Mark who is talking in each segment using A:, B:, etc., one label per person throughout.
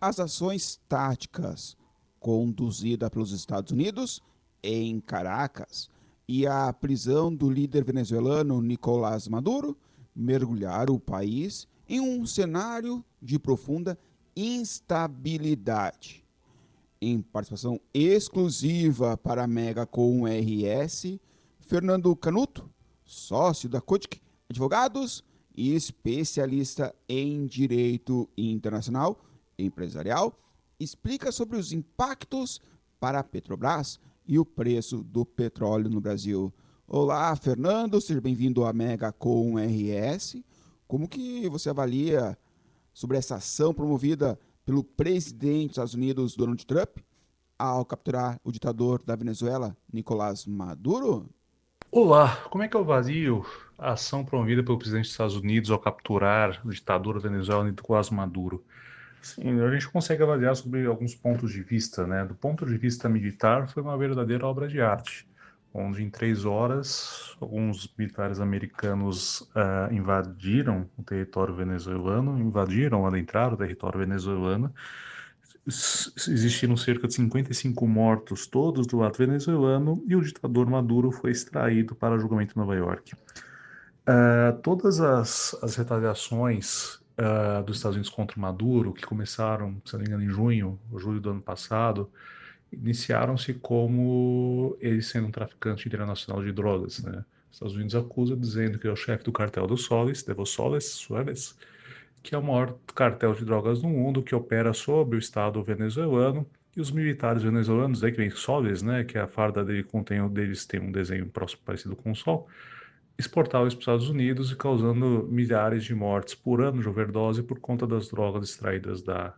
A: As ações táticas conduzidas pelos Estados Unidos em Caracas e a prisão do líder venezuelano Nicolás Maduro mergulharam o país em um cenário de profunda instabilidade. Em participação exclusiva para a Mega com RS, Fernando Canuto, sócio da Kotick Advogados e especialista em direito internacional empresarial, explica sobre os impactos para a Petrobras e o preço do petróleo no Brasil. Olá, Fernando, seja bem-vindo à Mega com RS. Como que você avalia sobre essa ação promovida pelo presidente dos Estados Unidos, Donald Trump, ao capturar o ditador da Venezuela, Nicolás Maduro?
B: Olá, como é que eu avalio a ação promovida pelo presidente dos Estados Unidos ao capturar o ditador da Venezuela, Nicolás Maduro? Sim, a gente consegue avaliar sobre alguns pontos de vista, né? Do ponto de vista militar, foi uma verdadeira obra de arte, onde em 3 horas alguns militares americanos invadiram o território venezuelano, adentraram o território venezuelano. Existiram cerca de 55 mortos, todos do lado venezuelano, e o ditador Maduro foi extraído para julgamento em Nova York. Todas as retaliações dos Estados Unidos contra o Maduro, que começaram, se não me engano, em junho ou julho do ano passado, iniciaram-se como ele sendo um traficante internacional de drogas, né? Os Estados Unidos acusa dizendo que é o chefe do cartel dos Soles, de los Soles, Suárez, que é o maior cartel de drogas do mundo, que opera sobre o Estado venezuelano, e os militares venezuelanos, aí que vem Soles, né, que a farda dele deles tem um desenho próximo parecido com o Sol, exportavam isso para os Estados Unidos e causando milhares de mortes por ano de overdose por conta das drogas extraídas da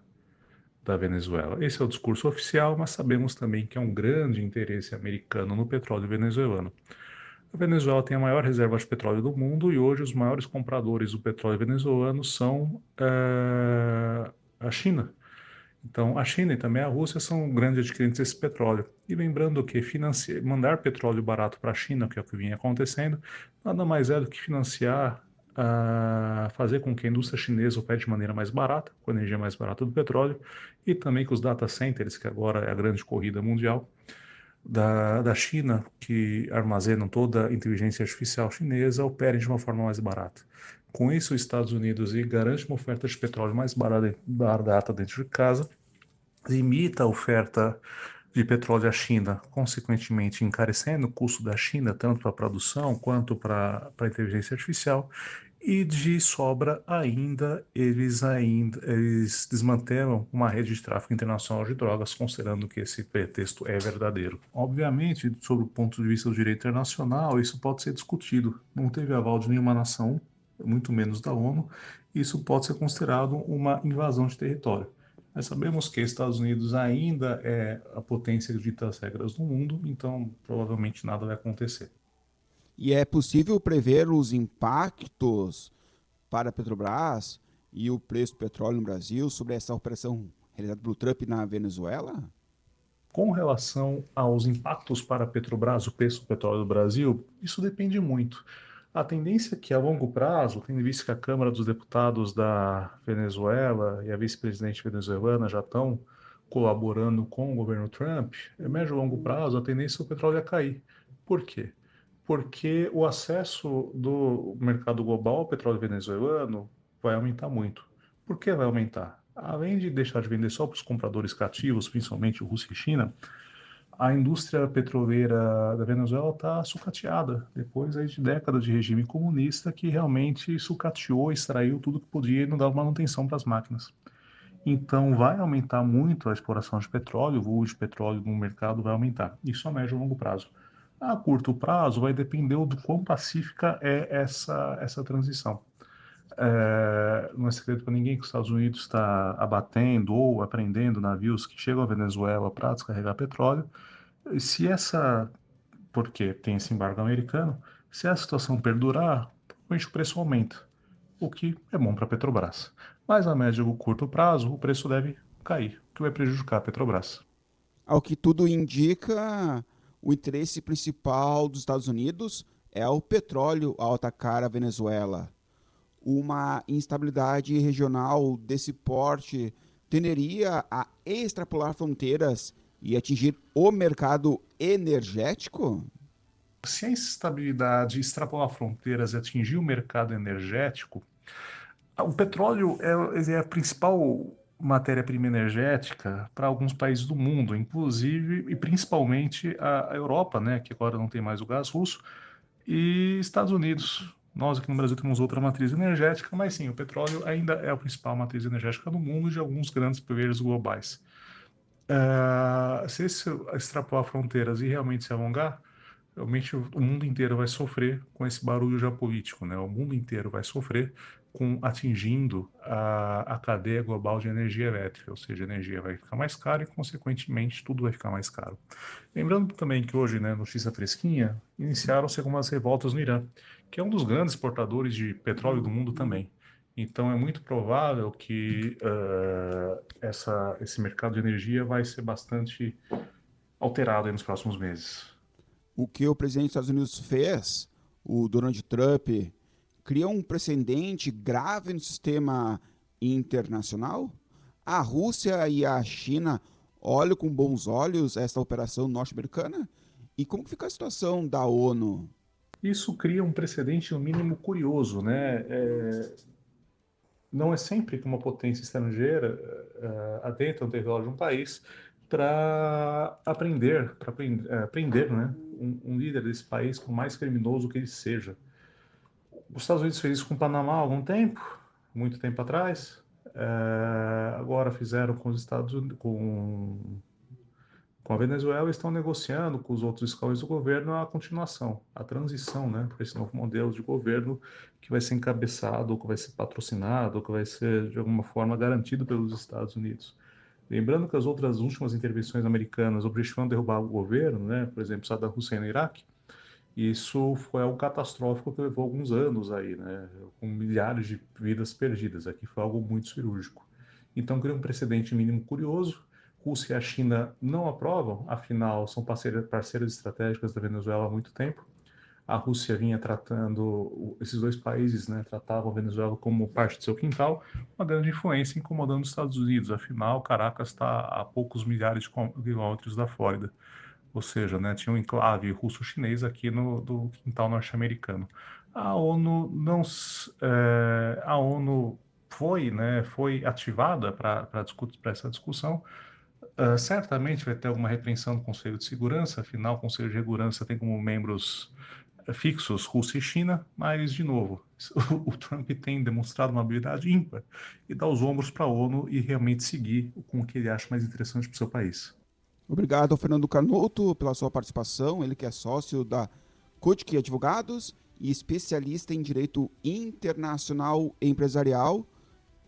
B: Venezuela. Esse é o discurso oficial, mas sabemos também que é um grande interesse americano no petróleo venezuelano. A Venezuela tem a maior reserva de petróleo do mundo e hoje os maiores compradores do petróleo venezuelano são a China. Então, a China e também a Rússia são grandes adquirentes desse petróleo. E lembrando que mandar petróleo barato para a China, que é o que vinha acontecendo, nada mais é do que financiar, fazer com que a indústria chinesa opere de maneira mais barata, com a energia mais barata do petróleo, e também que os data centers, que agora é a grande corrida mundial, da China, que armazenam toda a inteligência artificial chinesa, operem de uma forma mais barata. Com isso, os Estados Unidos garante uma oferta de petróleo mais barata dentro de casa, limita a oferta de petróleo à China, consequentemente encarecendo o custo da China, tanto para a produção quanto para a inteligência artificial, e de sobra eles desmantelam uma rede de tráfico internacional de drogas, considerando que esse pretexto é verdadeiro. Obviamente, sob o ponto de vista do direito internacional, isso pode ser discutido. Não teve aval de nenhuma nação, muito menos da ONU. Isso pode ser considerado uma invasão de território. Mas sabemos que Estados Unidos ainda é a potência que dita as regras do mundo, então provavelmente nada vai acontecer.
A: E é possível prever os impactos para a Petrobras e o preço do petróleo no Brasil sobre essa operação realizada pelo Trump na Venezuela?
B: Com relação aos impactos para a Petrobras, o preço do petróleo do Brasil, isso depende muito. A tendência é que a longo prazo, tendo visto que a Câmara dos Deputados da Venezuela e a vice-presidente venezuelana já estão colaborando com o governo Trump, a médio e longo prazo a tendência é o petróleo a cair. Por quê? Porque o acesso do mercado global ao petróleo venezuelano vai aumentar muito. Por que vai aumentar? Além de deixar de vender só para os compradores cativos, principalmente Rússia e China, a indústria petroleira da Venezuela está sucateada, depois aí de décadas de regime comunista que realmente sucateou, extraiu tudo que podia e não dava manutenção para as máquinas. Então vai aumentar muito a exploração de petróleo, o volume de petróleo no mercado vai aumentar. Isso a médio e longo prazo. A curto prazo vai depender do quão pacífica é essa transição. Não é segredo para ninguém que os Estados Unidos está abatendo ou apreendendo navios que chegam à Venezuela para descarregar petróleo. E se essa, porque tem esse embargo americano, se a situação perdurar, provavelmente o preço aumenta, o que é bom para a Petrobras. Mas a médio e curto prazo, o preço deve cair, o que vai prejudicar a Petrobras.
A: Ao que tudo indica, o interesse principal dos Estados Unidos é o petróleo ao atacar a Venezuela. Uma instabilidade regional desse porte tenderia a extrapolar fronteiras e atingir o mercado energético?
B: Se a instabilidade extrapolar fronteiras e atingir o mercado energético, o petróleo ele é a principal matéria-prima energética para alguns países do mundo, inclusive e principalmente a Europa, né, que agora não tem mais o gás russo, e Estados Unidos. Nós aqui no Brasil temos outra matriz energética, mas sim, o petróleo ainda é a principal matriz energética do mundo e de alguns grandes players globais. Se isso extrapolar fronteiras e realmente se alongar, realmente o mundo inteiro vai sofrer com esse barulho geopolítico, né? O mundo inteiro vai sofrer com atingindo a cadeia global de energia elétrica, ou seja, a energia vai ficar mais cara e, consequentemente, tudo vai ficar mais caro. Lembrando também que hoje, né, notícia fresquinha, iniciaram-se algumas revoltas no Irã, que é um dos grandes exportadores de petróleo do mundo também. Então, é muito provável que esse mercado de energia vai ser bastante alterado aí nos próximos meses.
A: O que o presidente dos Estados Unidos fez, o Donald Trump, cria um precedente grave no sistema internacional? A Rússia e a China olham com bons olhos esta operação norte-americana? E como fica a situação da ONU?
B: Isso cria um precedente, no mínimo, curioso, né? Não é sempre que uma potência estrangeira adentra o território de um país para prender, né, um líder desse país, por mais criminoso que ele seja. Os Estados Unidos fez isso com o Panamá há algum tempo, muito tempo atrás. Agora fizeram com os Estados Unidos, com a Venezuela, estão negociando com os outros escalões do governo a continuação, a transição, né, para esse novo modelo de governo que vai ser encabeçado, ou que vai ser patrocinado, ou que vai ser, de alguma forma, garantido pelos Estados Unidos. Lembrando que as outras últimas intervenções americanas objetivaram derrubar o governo, né, por exemplo, Saddam Hussein no Iraque, isso foi algo catastrófico que levou alguns anos aí, né, com milhares de vidas perdidas. Aqui foi algo muito cirúrgico. Então, cria um precedente mínimo curioso. Rússia e a China não aprovam, afinal, são parceiras estratégicas da Venezuela há muito tempo. A Rússia vinha tratando, esses dois países, né, tratavam a Venezuela como parte de seu quintal, uma grande influência incomodando os Estados Unidos. Afinal, Caracas está a poucos milhares de quilômetros da Flórida. Ou seja, né, tinha um enclave russo-chinês aqui no quintal norte-americano. A ONU não, a ONU foi ativada para essa discussão. Certamente vai ter alguma repreensão do Conselho de Segurança, afinal, o Conselho de Segurança tem como membros fixos Rússia e China, mas, de novo, o Trump tem demonstrado uma habilidade ímpar e dá os ombros para a ONU e realmente seguir com o que ele acha mais interessante para o seu país.
A: Obrigado ao Fernando Canuto pela sua participação, ele que é sócio da Kotick Advogados e especialista em direito internacional e empresarial,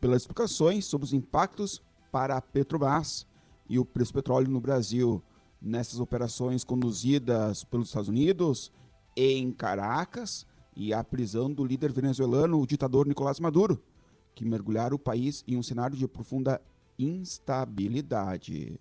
A: pelas explicações sobre os impactos para a Petrobras e o preço do petróleo no Brasil nessas operações conduzidas pelos Estados Unidos em Caracas e a prisão do líder venezuelano, o ditador Nicolás Maduro, que mergulharam o país em um cenário de profunda instabilidade.